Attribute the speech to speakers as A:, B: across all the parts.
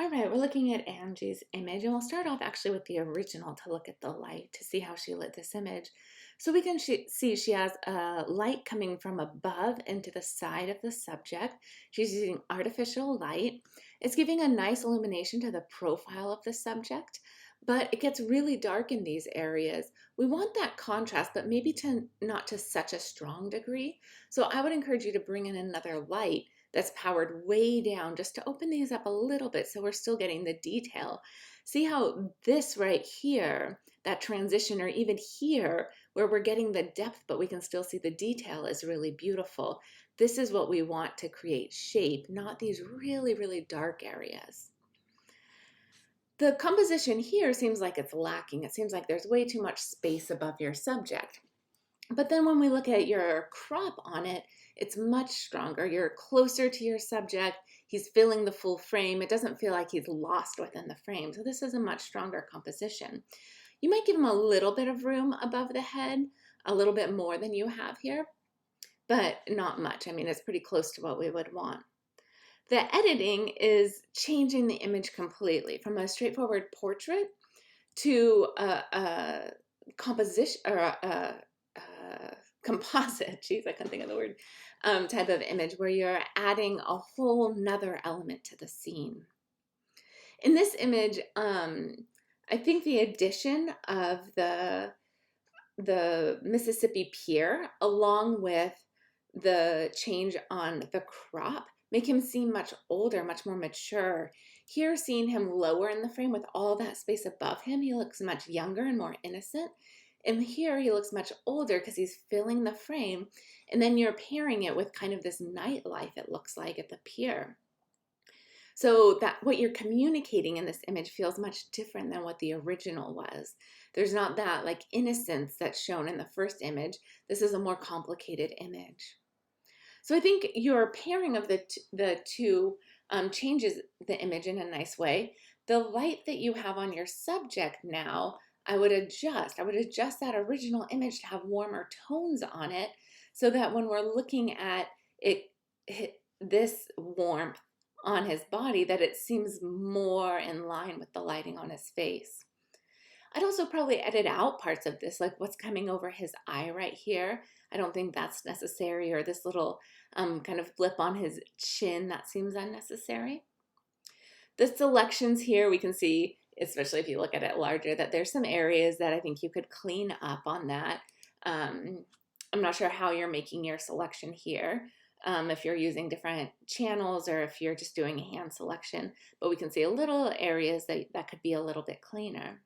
A: All right, we're looking at Angie's image, and we'll start off actually with the original to look at the light to see how she lit this image. So we can see she has a light coming from above into the side of the subject. She's using artificial light. It's giving a nice illumination to the profile of the subject, but it gets really dark in these areas. We want that contrast, but maybe to not to such a strong degree. So I would encourage you to bring in another light that's powered way down just to open these up a little bit so we're still getting the detail. See how this right here, that transition, or even here where we're getting the depth but we can still see the detail, is really beautiful. This is what we want to create shape, not these really, really dark areas. The composition here seems like it's lacking. It seems like there's way too much space above your subject. But then when we look at your crop on it, it's much stronger. You're closer to your subject. He's filling the full frame. It doesn't feel like he's lost within the frame. So this is a much stronger composition. You might give him a little bit of room above the head, a little bit more than you have here, but not much. I mean, it's pretty close to what we would want. The editing is changing the image completely from a straightforward portrait to a composition or a composite, geez, I couldn't think of the word, type of image where you're adding a whole nother element to the scene. In this image, I think the addition of the Mississippi Pier along with the change on the crop make him seem much older, much more mature. Here, seeing him lower in the frame with all that space above him, he looks much younger and more innocent. And here he looks much older because he's filling the frame. And then you're pairing it with kind of this nightlife, it looks like, at the pier. So that what you're communicating in this image feels much different than what the original was. There's not that like innocence that's shown in the first image. This is a more complicated image. So I think your pairing of the two changes the image in a nice way. The light that you have on your subject now, I would adjust that original image to have warmer tones on it so that when we're looking at it, this warmth on his body, that it seems more in line with the lighting on his face. I'd also probably edit out parts of this, like what's coming over his eye right here. I don't think that's necessary, or this little kind of blip on his chin, that seems unnecessary. The selections here, we can see, especially if you look at it larger, that there's some areas that I think you could clean up on that. I'm not sure how you're making your selection here, if you're using different channels or if you're just doing a hand selection, but we can see a little areas that could be a little bit cleaner.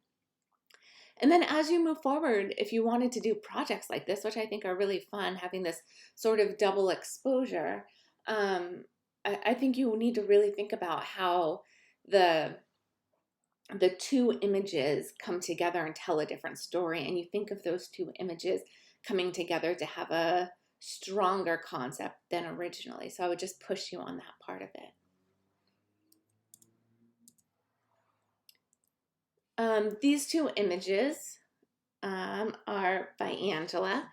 A: And then as you move forward, if you wanted to do projects like this, which I think are really fun, having this sort of double exposure, I think you need to really think about how the two images come together and tell a different story. And you think of those two images coming together to have a stronger concept than originally. So I would just push you on that part of it. These two images are by Angela.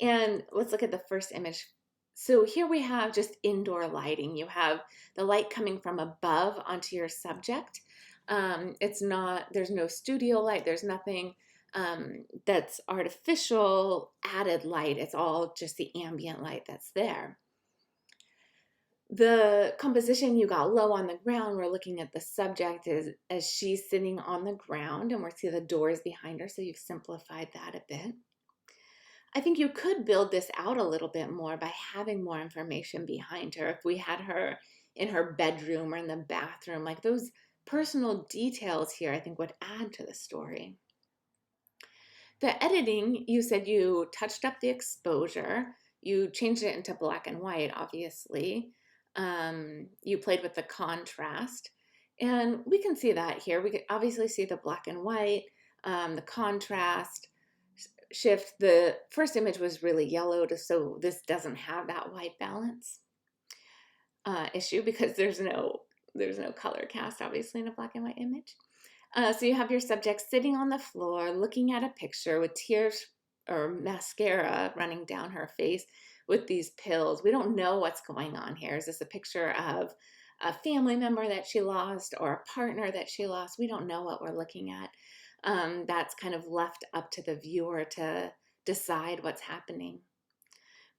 A: And let's look at the first image. So here we have just indoor lighting. You have the light coming from above onto your subject. There's no studio light. There's nothing that's artificial added light. It's all just the ambient light that's there. The composition, you got low on the ground. We're looking at the subject as she's sitting on the ground, and we see the doors behind her, so you've simplified that a bit. I think you could build this out a little bit more by having more information behind her. If we had her in her bedroom or in the bathroom, like those personal details here, I think would add to the story. The editing, you said you touched up the exposure. You changed it into black and white, obviously. You played with the contrast, and we can see that here. We can obviously see the black and white, the contrast shift. The first image was really yellowed, so this doesn't have that white balance issue because there's no color cast, obviously, in a black and white image. So you have your subject sitting on the floor, looking at a picture with tears or mascara running down her face with these pills. We don't know what's going on here. Is this a picture of a family member that she lost or a partner that she lost. We don't know what we're looking at. That's kind of left up to the viewer to decide what's happening.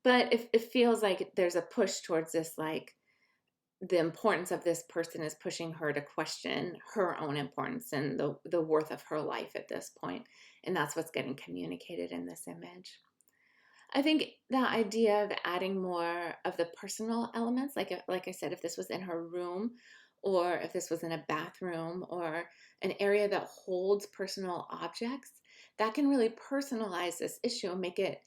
A: But if it feels like there's a push towards this, like the importance of this person is pushing her to question her own importance and the worth of her life at this point. And that's what's getting communicated in this image. I think the idea of adding more of the personal elements, like I said, if this was in her room or if this was in a bathroom or an area that holds personal objects, that can really personalize this issue and make it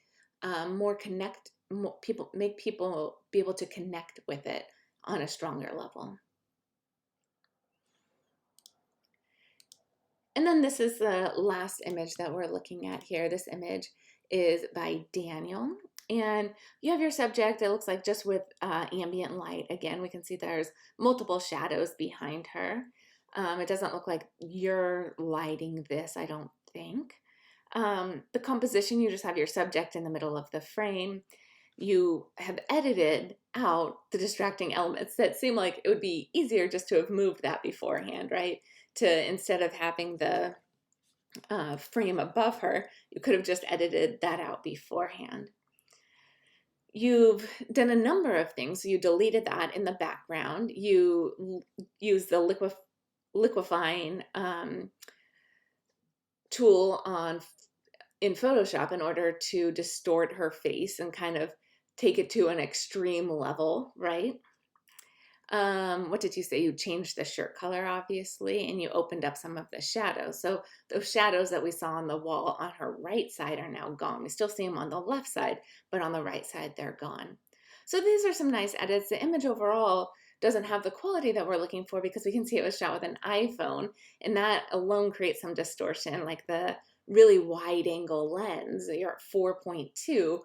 A: make people be able to connect with it on a stronger level. And then this is the last image that we're looking at here. This image is by Daniel. And you have your subject, it looks like just with ambient light. Again, we can see there's multiple shadows behind her. It doesn't look like you're lighting this, I don't think. The composition, you just have your subject in the middle of the frame. You have edited out the distracting elements that seem like it would be easier just to have moved that beforehand, right? To instead of having the frame above her, you could have just edited that out beforehand. You've done a number of things. You deleted that in the background. You use the liquefying tool in Photoshop in order to distort her face and kind of take it to an extreme level, right? What did you say? You changed the shirt color, obviously, and you opened up some of the shadows. So those shadows that we saw on the wall on her right side are now gone. We still see them on the left side, but on the right side, they're gone. So these are some nice edits. The image overall doesn't have the quality that we're looking for because we can see it was shot with an iPhone, and that alone creates some distortion, like the really wide angle lens, you're at 4.2,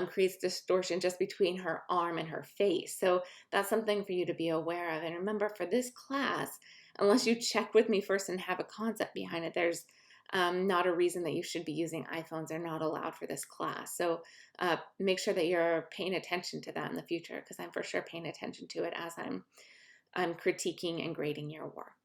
A: creates distortion just between her arm and her face. So that's something for you to be aware of. And remember, for this class, unless you check with me first and have a concept behind it, there's not a reason that you should be using iPhones. They're not allowed for this class. So make sure that you're paying attention to that in the future, because I'm for sure paying attention to it as I'm critiquing and grading your work.